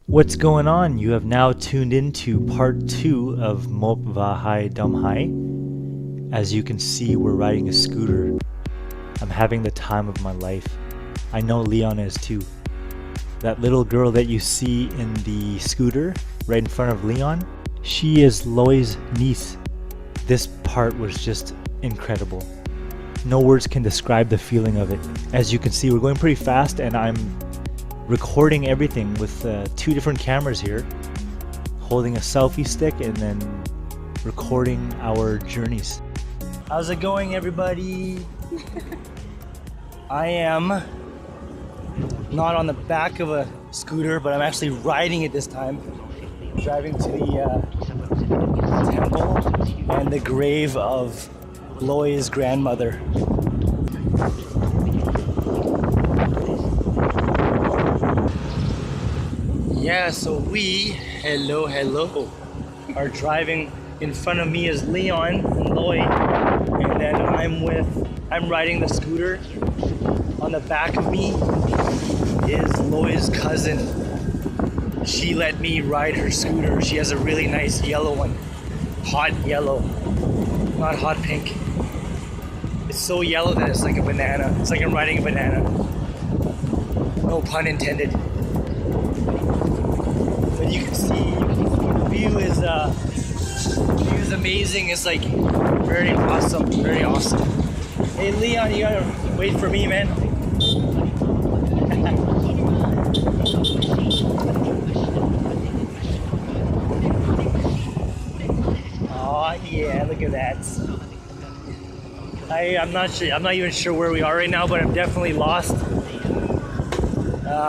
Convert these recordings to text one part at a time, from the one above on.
What's going on? You have now tuned into part 2 of Mop Vahai Damhai. As you can see, we're riding a scooter. I'm having the time of my life. I know Leon is too. That little girl that you see in the scooter right in front of Leon, she is Loi's niece. This part was just incredible. No words can describe the feeling of it. As you can see, we're going pretty fast and I'm recording everything with 2 different cameras here, holding a selfie stick and then recording our journeys. How's it going, everybody? I am not on the back of a scooter, but I'm actually riding it this time, driving to the temple and the grave of Loi's grandmother. Yeah, so we, hello, are driving. In front of me is Leon and Loi, and then I'm riding the scooter. On the back of me is Loi's cousin. She let me ride her scooter. She has a really nice yellow one. Hot yellow, not hot pink. It's so yellow that it's like a banana. It's like I'm riding a banana. No pun intended. But you can see the view is amazing. It's like very awesome, very awesome. Hey Leon, you gotta wait for me, man. Oh yeah, look at that. I'm not even sure where we are right now, but I'm definitely lost.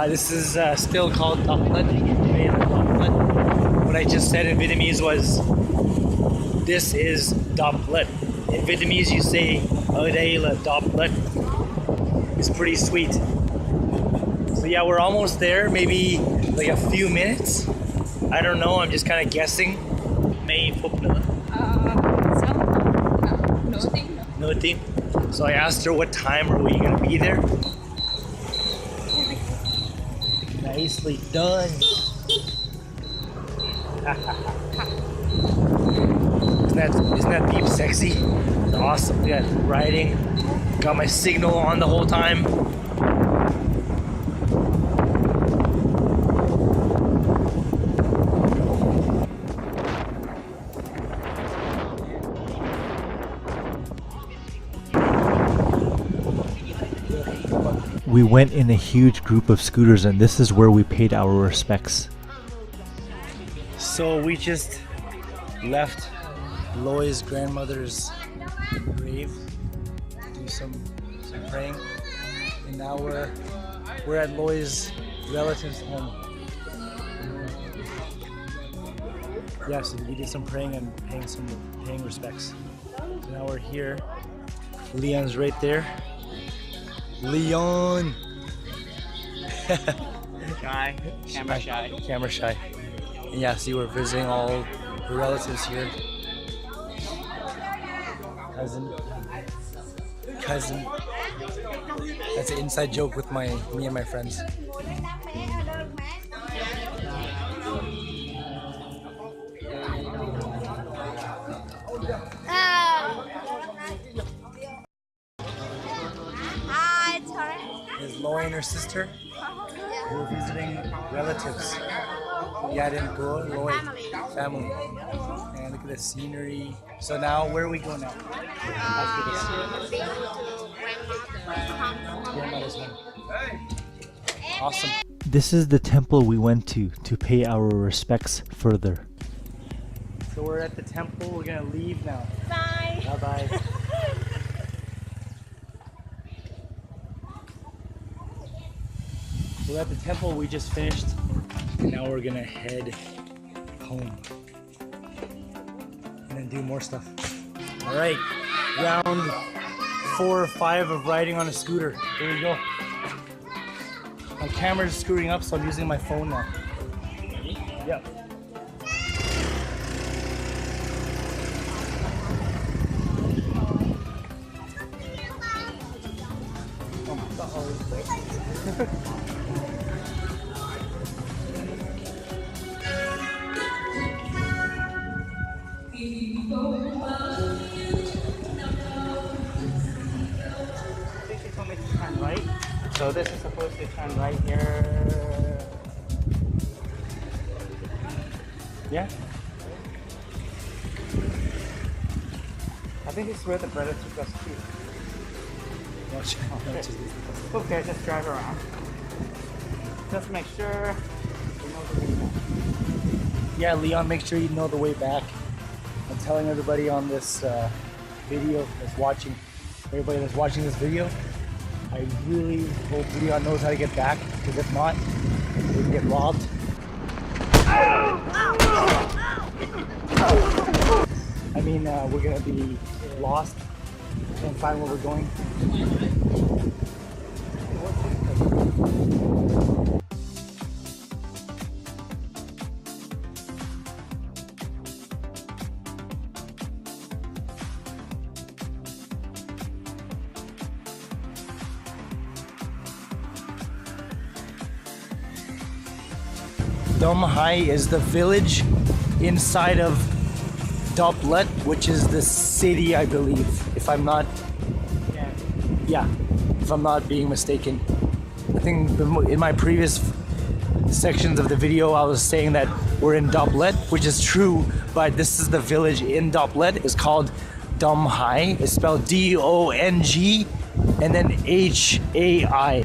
This is still called Unported. What I just said in Vietnamese was, this is Unported. In Vietnamese you say, ở đây là Unported. It's pretty sweet. So yeah, we're almost there, maybe like a few minutes. I don't know, I'm just kind of guessing. Mấy phút nữa? Nửa tiếng. So I asked her, what time are we gonna be there? Nicely done. Isn't that beep sexy? Awesome. We got riding. Got my signal on the whole time. We went in a huge group of scooters and this is where we paid our respects. So we just left Loi's grandmother's grave, do some praying, and now we're at Loi's relative's home. Yeah, so we did some praying and paying respects. So now we're here. Leon's right there. Leon! Shy, camera shy. Camera shy. And yeah, see, we're visiting all the relatives here. Cousin. That's an inside joke with me and my friends. There's Loi and her sister. We're visiting relatives. Yadenpur, Loi family. And look at the scenery. So now, where are we going now? Grandmother's home. Awesome. This is the temple we went to pay our respects further. So we're at the temple. We're gonna leave now. Bye. Bye bye. We're at the temple we just finished, and now we're gonna head home and then do more stuff. All right, round 4 or 5 of riding on a scooter. Here we go. My camera's screwing up, so I'm using my phone now. Yep. So this is supposed to turn right here. Yeah. I think it's where the brother took us to. Okay, just drive around. Just make sure you know the way back. Yeah, Leon, make sure you know the way back. I'm telling everybody on this video that's watching, everybody that's watching this video, I really hope Leon knows how to get back, because if not, we can get robbed. I mean, we're gonna be lost and find where we're going. Dom Hai is the village inside of Doplet, which is the city, I believe, if I'm not, if I'm not being mistaken. I think in my previous sections of the video, I was saying that we're in Doplet, which is true, but this is the village in Doplet. It's called Dom Hai. It's spelled D-O-N-G and then H-A-I.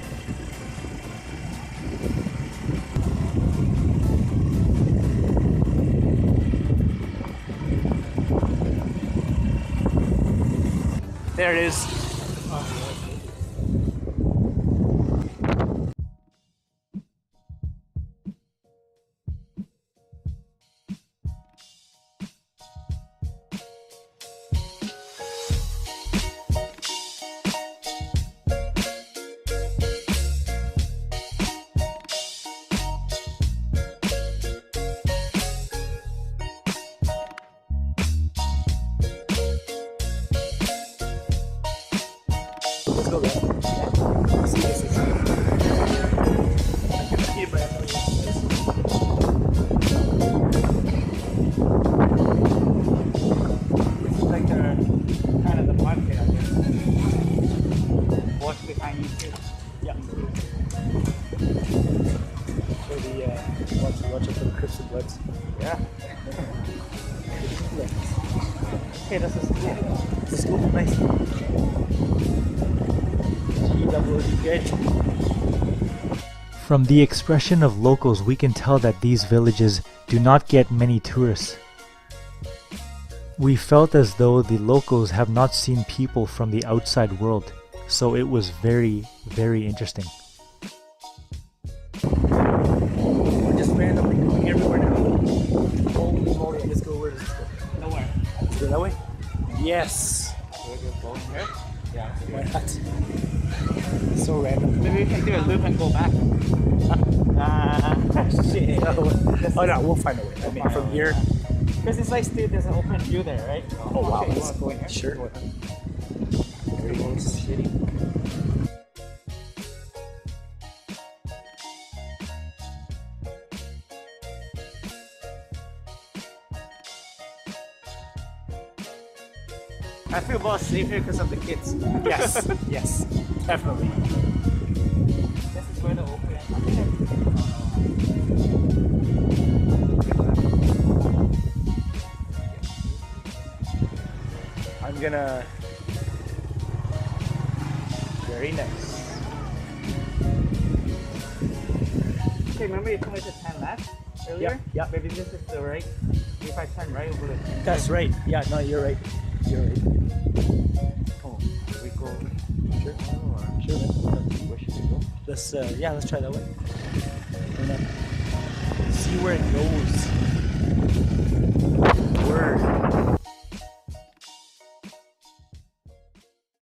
There it is. Let's go there. See this is Like kind of the market, I guess. Watch behind you too. yeah. For the watch out for the Crips and Bloods. Yeah. Okay, that's a school. Let's go. Nice. Good. From the expression of locals, we can tell that these villages do not get many tourists. We felt as though the locals have not seen people from the outside world, so it was very, very interesting. We're just randomly going everywhere now. Holy moly, let's go. Where does this go? Nowhere. Let's go that way? Yes. We're going to go here. Yeah, why not? So random. Maybe we can do a loop and go back. Shit. Oh no, we'll find a way. I mean, from here. Because it's like still there's an open view there, right? Oh wow. Okay, you want to go in here? Sure. Very shitty. I feel more safe here because of the kids. Yes, yes, definitely. This is where the open. I'm gonna. Very nice. Okay, remember you told me to turn left earlier? Yeah. Maybe this is the right. If I turn right, over the. That's right. Yeah, no, you're right. You're right. Oh, we go. Sure. Or Sure, man. where should we go? Let's, yeah, let's try that way. Why not? See where it goes.